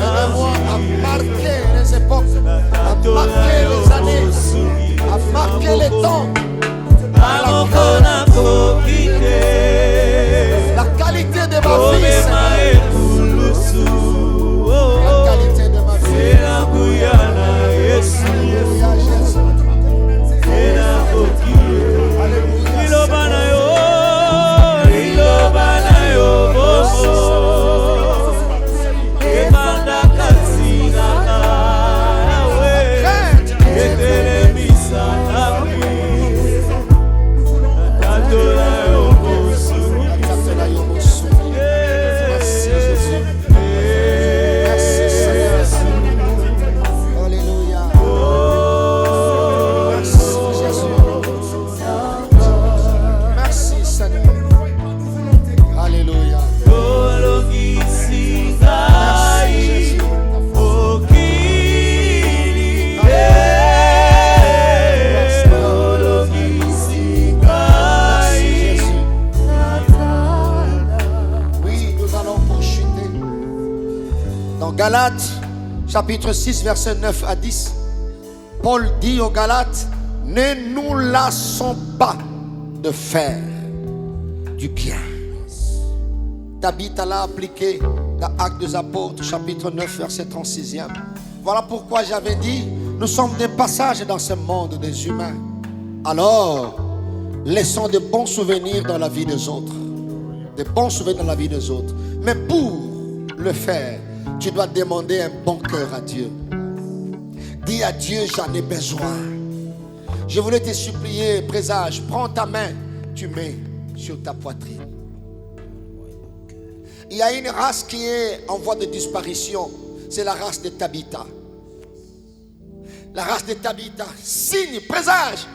Aide-moi à marquer les époques, à marquer les années, à marquer les temps. La qualité de ma vie, Seigneur. La qualité de ma vie. Alléluia, Jésus. Galates, chapitre 6, versets 9 à 10. Paul dit aux Galates, ne nous lassons pas de faire du bien. Tabitha l'a appliqué dans Actes des Apôtres, chapitre 9, verset 36e. Voilà pourquoi j'avais dit, nous sommes des passages dans ce monde des humains. Alors, laissons de bons souvenirs dans la vie des autres. De bons souvenirs dans la vie des autres. Mais pour le faire, tu dois demander un bon cœur à Dieu. Dis à Dieu, j'en ai besoin. Je voulais te supplier, présage, prends ta main, tu mets sur ta poitrine. Il y a une race qui est en voie de disparition. C'est la race de Tabitha. La race de Tabitha, signe, présage.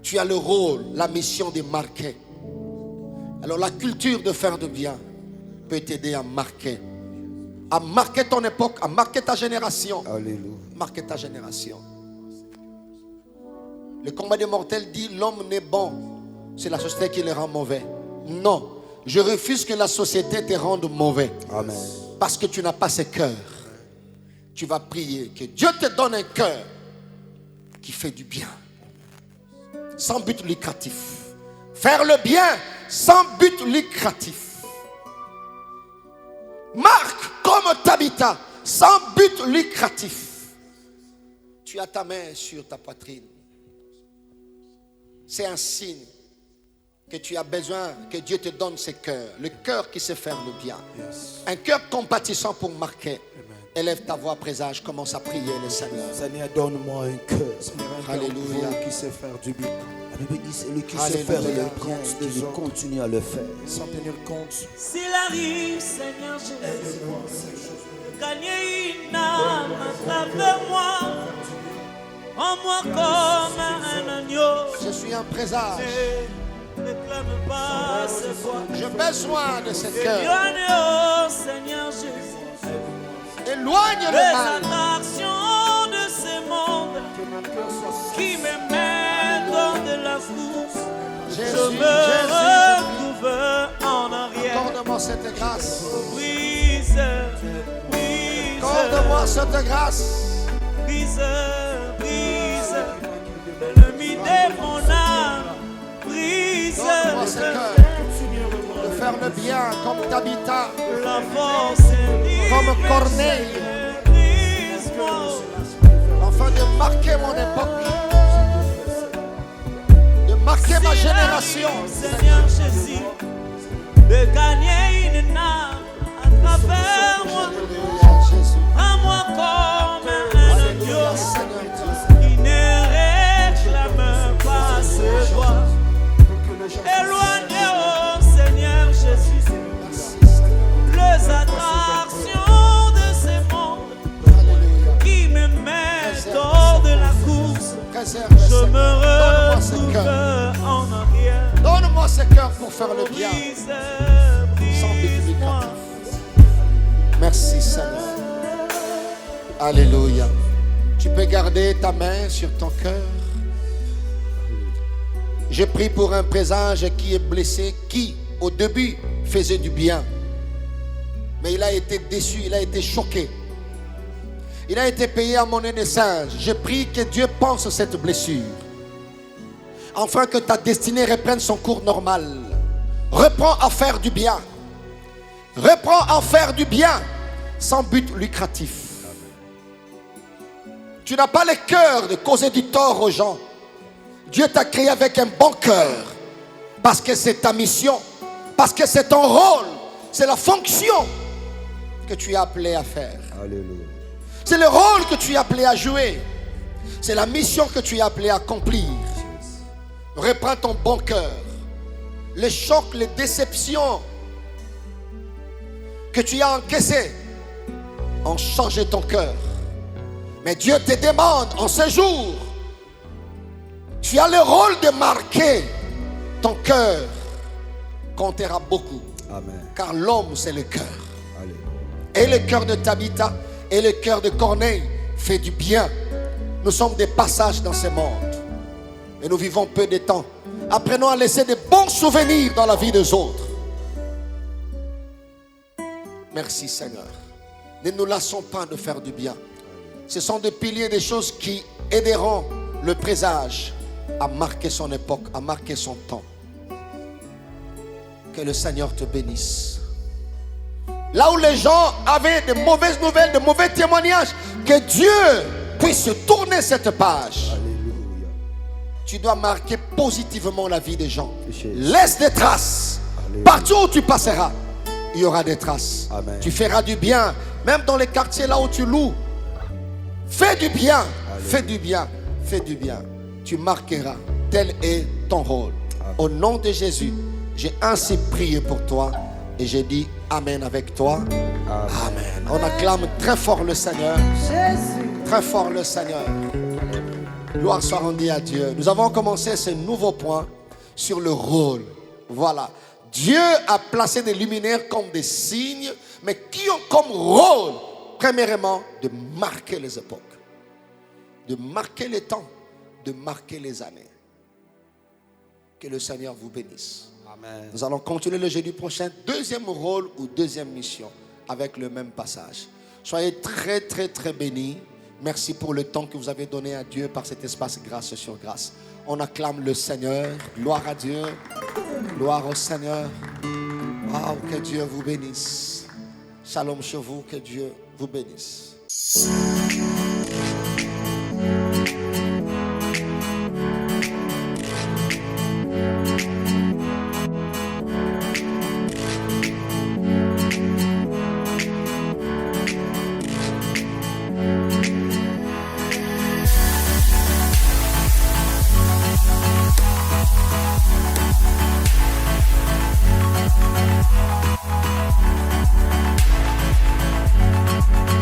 Tu as le rôle, la mission de marquer. Alors la culture de faire du bien peut t'aider à marquer ton époque, à marquer ta génération. Alléluia. Marquer ta génération. Le combat des mortels dit l'homme n'est bon, c'est la société qui le rend mauvais. Non, je refuse que la société te rende mauvais. Amen. Parce que tu n'as pas ce cœur. Tu vas prier que Dieu te donne un cœur qui fait du bien, sans but lucratif. Faire le bien sans but lucratif. Marque comme Tabitha, sans but lucratif. Tu as ta main sur ta poitrine. C'est un signe que tu as besoin que Dieu te donne ce cœur. Le cœur qui sait faire le bien. Yes. Un cœur compatissant pour marquer. Amen. Élève ta voix, présage, commence à prier le Seigneur. Seigneur, donne-moi un cœur. Alléluia. Qui sait faire du bien. La Bible dit, celui qui sait faire le bien, qui continue à le faire. Sans tenir compte. S'il arrive, Seigneur Jésus, gagner une âme avec moi. Rends-moi comme un agneau. Je suis un présage. Ne clame pas ce voix. J'ai besoin de ce cœur. Éloigne, oh Seigneur Jésus. Éloigne le mal. Les attractions de ce monde qui me mettent dans de la course. Je me retrouve en arrière. Accorde-moi cette grâce. Brise. Accorde-moi cette grâce. Brise. L'ennemi de mon âme. Brise. Donne-moi ce cœur de faire le bien comme Tabitha, la force comme Corneille, afin de marquer mon époque, de Marquez ma Si génération. l'arrive, Seigneur Jésus, de gagner une âme à travers moi. Alléluia, Jésus. Prends-moi comme un Alléluia, agneau Seigneur Dieu. qui ne réclame pas ce droit. Éloignez, oh Seigneur Jésus, les attractions de ce monde Alléluia. qui me mettent hors de la course. Préserve le Je Seigneur. me Donne-moi ce retrouve cœur. en arrière. Donne-moi ce cœur pour faire le bien. Brise, Sans but brise-moi. lucratif. Merci Seigneur. Alléluia. Tu peux garder ta main sur ton cœur. J'ai pris pour un présage qui est blessé, qui au début faisait du bien. Mais il a été déçu, il a été choqué. Il a été payé à monnaie de singe. J'ai pris que Dieu pense cette blessure. Afin que ta destinée reprenne son cours normal. Reprends à faire du bien. Reprends à faire du bien sans but lucratif. Tu n'as pas le cœur de causer du tort aux gens. Dieu t'a créé avec un bon cœur. Parce que c'est ta mission. Parce que c'est ton rôle. C'est la fonction que tu es appelé à faire. Alléluia. C'est le rôle que tu es appelé à jouer. C'est la mission que tu es appelé à accomplir. Reprends ton bon cœur. Les chocs, les déceptions que tu as encaissées ont changé ton cœur. Mais Dieu te demande en ce jour, tu as le rôle de marquer ton cœur comptera beaucoup. Amen. Car l'homme c'est le cœur. Alléluia. Et le cœur de Tabitha et le cœur de Corneille fait du bien. Nous sommes des passages dans ce monde. Et nous vivons peu de temps. Apprenons à laisser de bons souvenirs dans la vie des autres. Merci Seigneur. Ne nous lassons pas de faire du bien. Ce sont des piliers, des choses qui aideront le présage à marquer son époque, à marquer son temps. Que le Seigneur te bénisse. Là où les gens avaient de mauvaises nouvelles, de mauvais témoignages, que Dieu puisse tourner cette page. Alléluia. Tu dois marquer positivement la vie des gens. Jésus. Laisse des traces. Alléluia. Partout où tu passeras, il y aura des traces. Amen. Tu feras du bien, même dans les quartiers là où tu loues. Fais du bien, Alléluia. fais du bien, fais du bien. Tu marqueras. Tel est ton rôle. Amen. Au nom de Jésus, j'ai ainsi prié pour toi et j'ai dit Amen avec toi. Amen. On acclame très fort le Seigneur. Très fort le Seigneur. Gloire soit rendue à Dieu. Nous avons commencé ce nouveau point sur le rôle. Voilà. Dieu a placé des luminaires comme des signes, mais qui ont comme rôle, premièrement, de marquer les époques, de marquer les temps, de marquer les années. Que le Seigneur vous bénisse. Amen. Nous allons continuer le jeudi prochain, deuxième rôle ou deuxième mission, avec le même passage. Soyez très, très, très bénis. Merci pour le temps que vous avez donné à Dieu par cet espace grâce sur grâce. On acclame le Seigneur. Gloire à Dieu. Gloire au Seigneur. Waouh, que Dieu vous bénisse. Shalom chez vous, que Dieu vous bénisse.